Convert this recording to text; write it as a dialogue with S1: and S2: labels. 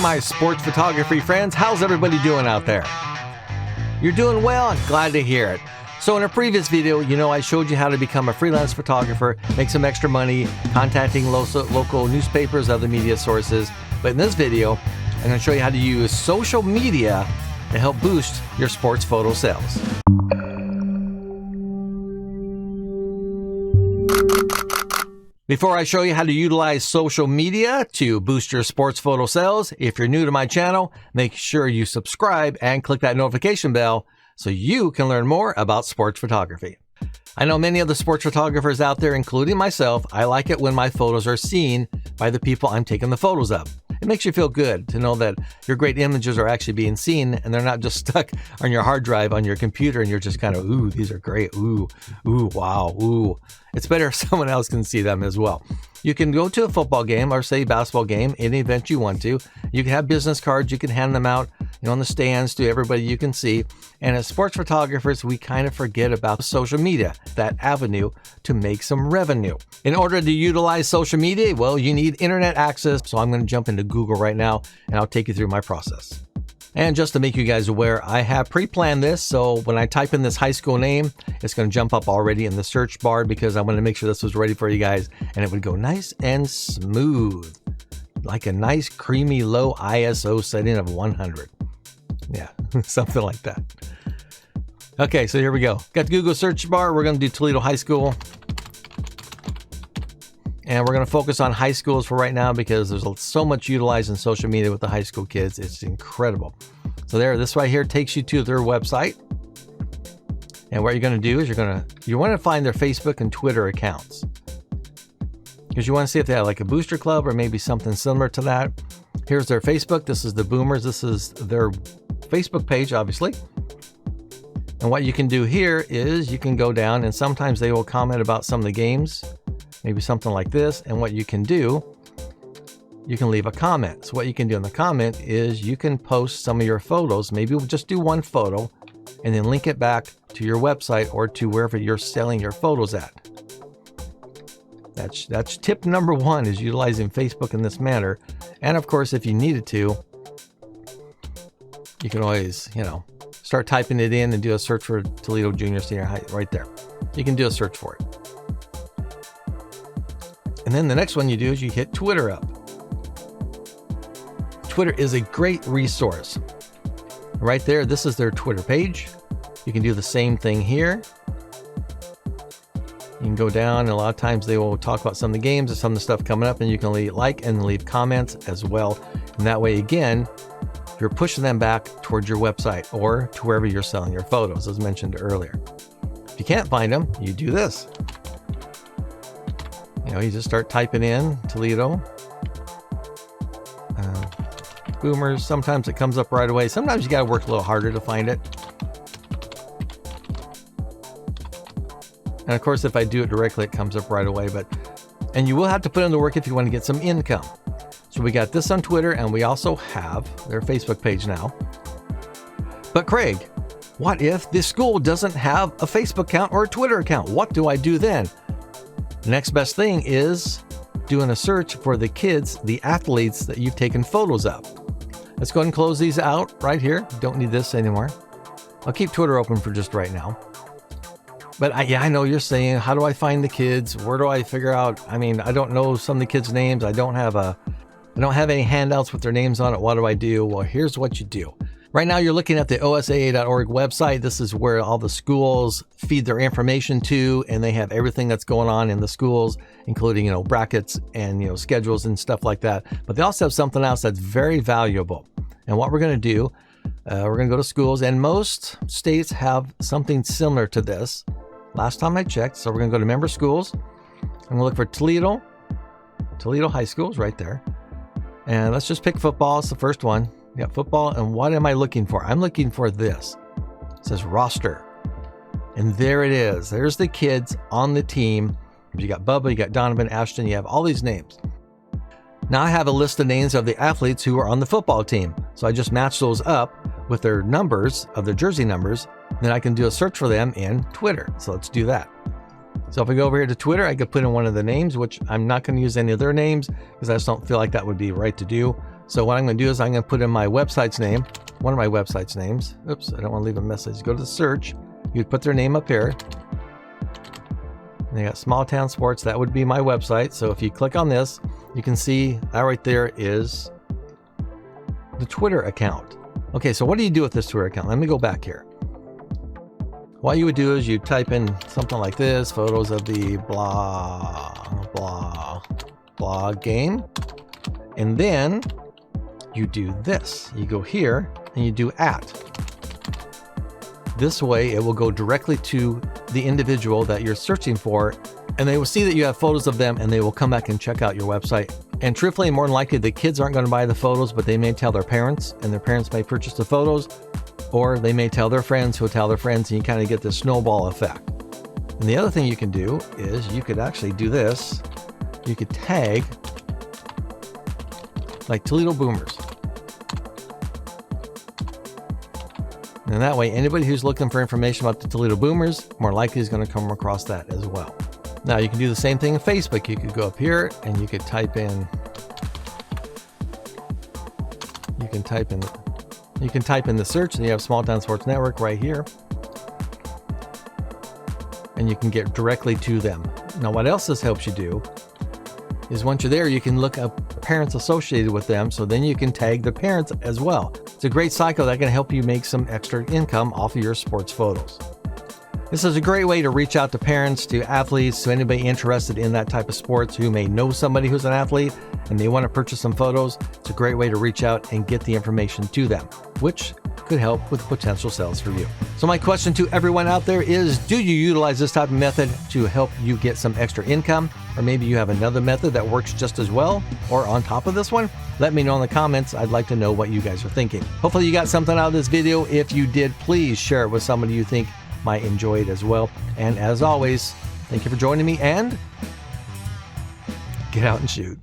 S1: my sports photography friends. How's everybody doing out there? You're doing well. I'm glad to hear it. So in a previous video, I showed you how to become a freelance photographer, make some extra money, contacting local newspapers, other media sources. But in this video, I'm going to show you how to use social media to help boost your sports photo sales. Before I show you how to utilize social media to boost your sports photo sales, if you're new to my channel, make sure you subscribe and click that notification bell so you can learn more about sports photography. I know many of the sports photographers out there, including myself. I like it when my photos are seen by the people I'm taking the photos of. It makes you feel good to know that your great images are actually being seen and they're not just stuck on your hard drive on your computer and you're just kind of, ooh, these are great, ooh, wow, ooh. It's better if someone else can see them as well. You can go to a football game or say basketball game, any event you want to. You can have business cards, you can hand them out on the stands to everybody you can see. And as sports photographers, we kind of forget about social media, that avenue to make some revenue. In order to utilize social media, well, you need internet access. So I'm going to jump into Google right now and I'll take you through my process. And just to make you guys aware, I have pre-planned this. So when I type in this high school name, it's going to jump up already in the search bar because I wanted to make sure this was ready for you guys and it would go nice and smooth, like a nice creamy low ISO setting of 100. Yeah, something like that. Okay, so here we go. Got the Google search bar. We're going to do Toledo High School. And we're going to focus on high schools for right now because there's so much utilized in social media with the high school kids. It's incredible. So this right here takes you to their website. And what you're going to do is you want to find their Facebook and Twitter accounts. Because you want to see if they have like a booster club or maybe something similar to that. Here's their Facebook. This is the Boomers. This is their Facebook page, obviously. And what you can do here is you can go down and sometimes they will comment about some of the games. Maybe something like this. And what you can do, you can leave a comment. So what you can do in the comment is you can post some of your photos. Maybe we'll just do one photo and then link it back to your website or to wherever you're selling your photos at. That's tip number one, is utilizing Facebook in this manner. And of course, if you needed to, you can always, start typing it in and do a search for Toledo Junior Senior High right there. You can do a search for it. And then the next one you do is you hit Twitter up. Twitter is a great resource. Right there, this is their Twitter page. You can do the same thing here. You can go down and a lot of times they will talk about some of the games or some of the stuff coming up and you can like and leave comments as well. And that way, again, you're pushing them back towards your website or to wherever you're selling your photos, as mentioned earlier. If you can't find them, you do this. You just start typing in Toledo, Boomers. Sometimes it comes up right away. Sometimes you got to work a little harder to find it. And of course, if I do it directly, it comes up right away. And you will have to put in the work if you want to get some income. So we got this on Twitter, and we also have their Facebook page now. But Craig, what if the school doesn't have a Facebook account or a Twitter account? What do I do then? The next best thing is doing a search for the kids, the athletes that you've taken photos of. Let's go ahead and close these out right here. Don't need this anymore. I'll keep Twitter open for just right now. But I know you're saying, how do I find the kids? Where do I figure out? I don't know some of the kids' names. I don't have any handouts with their names on it. What do I do? Well, here's what you do. Right now, you're looking at the osaa.org website. This is where all the schools feed their information to, and they have everything that's going on in the schools, including, brackets and, schedules and stuff like that. But they also have something else that's very valuable. And what we're going to do, we're going to go to schools, and most states have something similar to this. Last time I checked, so we're going to go to member schools. I'm going to look for Toledo High Schools right there. And let's just pick football. It's the first one. Yeah, football. And what am I looking for? I'm looking for this. It says roster. And there it is. There's the kids on the team. You got Bubba, you got Donovan, Ashton, you have all these names. Now I have a list of names of the athletes who are on the football team. So I just match those up with their numbers of their jersey numbers. Then I can do a search for them in Twitter. So let's do that. So if I go over here to Twitter, I could put in one of the names, which I'm not going to use any of their names because I just don't feel like that would be right to do. So what I'm going to do is I'm going to put in my website's name, one of my website's names. Oops, I don't want to leave a message. Go to the search. You'd put their name up here. And they got Small Town Sports. That would be my website. So if you click on this, you can see that right there is the Twitter account. Okay, so what do you do with this Twitter account? Let me go back here. What you would do is you type in something like this, photos of the blah game. And then you do this. You go here and you do @. This way it will go directly to the individual that you're searching for, and they will see that you have photos of them, and they will come back and check out your website. And truthfully, more than likely, the kids aren't going to buy the photos, but they may tell their parents, and their parents may purchase the photos, or they may tell their friends who will tell their friends, and you kind of get this snowball effect. And the other thing you can do is you could actually do this. You could tag like Toledo Boomers. And that way, anybody who's looking for information about the Toledo Boomers, more likely is going to come across that as well. Now, you can do the same thing in Facebook. You could go up here and you could type in the search, and you have Small Town Sports Network right here. And you can get directly to them. Now, what else this helps you do is once you're there, you can look up parents associated with them, so then you can tag the parents as well. It's a great cycle that can help you make some extra income off of your sports photos. This is a great way to reach out to parents, to athletes, to anybody interested in that type of sports who may know somebody who's an athlete and they want to purchase some photos. It's a great way to reach out and get the information to them, which could help with potential sales for you. So my question to everyone out there is, do you utilize this type of method to help you get some extra income? Or maybe you have another method that works just as well or on top of this one? Let me know in the comments. I'd like to know what you guys are thinking. Hopefully you got something out of this video. If you did, please share it with somebody you think might enjoy it as well. And as always, thank you for joining me, and get out and shoot.